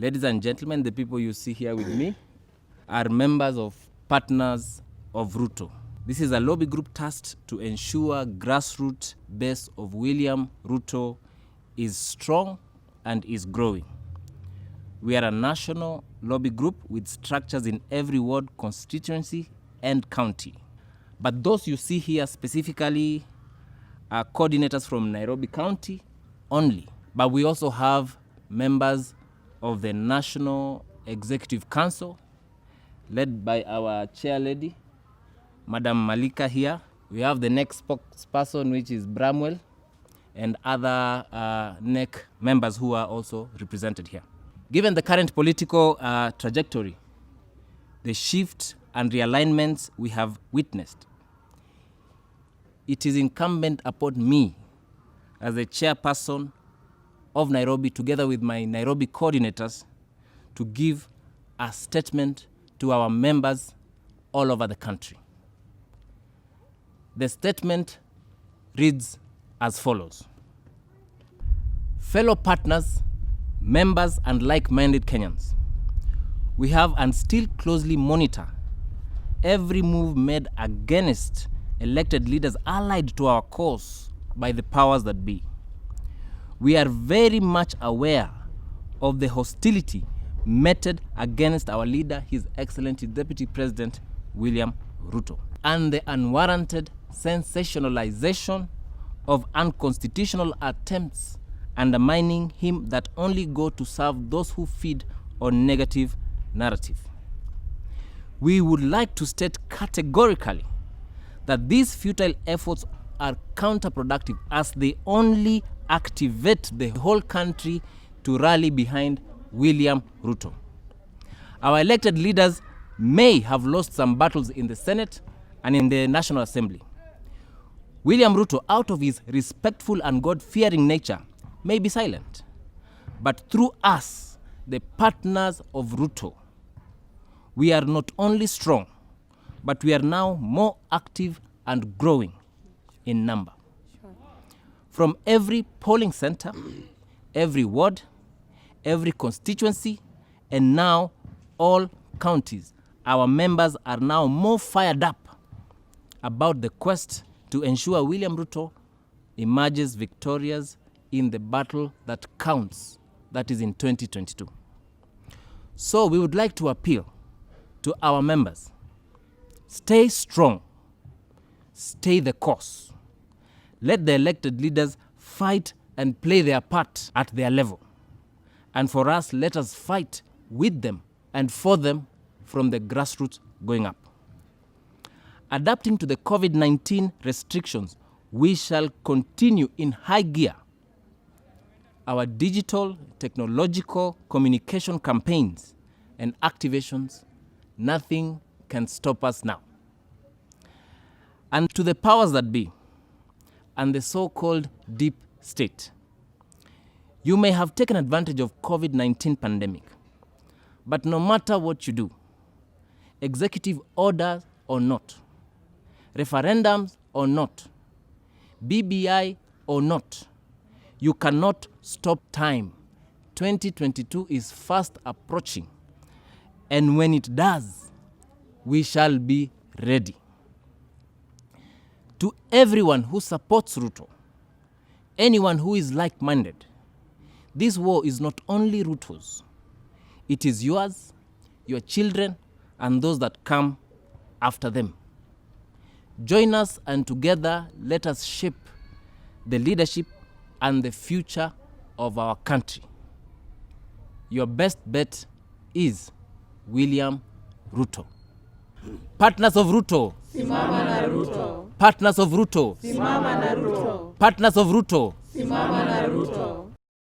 Ladies and gentlemen, the people you see here with me are members of Partners of Ruto. This is a lobby group tasked to ensure grassroots base of William Ruto is strong and is growing. We are a national lobby group with structures in every ward, constituency, and county. But those you see here specifically are coordinators from Nairobi County only. But we also have members of the National Executive Council, led by our chair lady, Madam Malika here. We have the next spokesperson, which is Bramwell, and other NEC members who are also represented here. Given the current political trajectory, the shift and realignments we have witnessed, it is incumbent upon me as the chairperson of Nairobi, together with my Nairobi coordinators, to give a statement to our members all over the country. The statement reads as follows. Fellow partners, members, and like-minded Kenyans, we have and still closely monitor every move made against elected leaders allied to our cause by the powers that be. We are very much aware of the hostility meted against our leader, His Excellency Deputy President William Ruto, and the unwarranted sensationalization of unconstitutional attempts undermining him that only go to serve those who feed on negative narrative. We would like to state categorically that these futile efforts are counterproductive, as they only activate the whole country to rally behind William Ruto. Our elected leaders may have lost some battles in the Senate and in the National Assembly. William Ruto, out of his respectful and God-fearing nature, may be silent. But through us, the partners of Ruto, we are not only strong, but we are now more active and growing in number. From every polling center, every ward, every constituency, and now all counties, our members are now more fired up about the quest to ensure William Ruto emerges victorious in the battle that counts, that is in 2022. So we would like to appeal to our members. Stay strong. Stay the course. Let the elected leaders fight and play their part at their level. And for us, let us fight with them and for them from the grassroots going up. Adapting to the COVID-19 restrictions, we shall continue in high gear our digital, technological communication campaigns and activations. Nothing can stop us now. And to the powers that be, and the so-called deep state, you may have taken advantage of COVID-19 pandemic, but no matter what you do, executive orders or not, referendums or not, BBI or not, you cannot stop time. 2022 is fast approaching, and when it does, we shall be ready. To everyone who supports Ruto, anyone who is like-minded, this war is not only Ruto's. It is yours, your children, and those that come after them. Join us, and together let us shape the leadership and the future of our country. Your best bet is William Ruto. Partners of Ruto. Simama na Ruto. Partners of Ruto. Simama na Ruto. Partners of Ruto. Simama na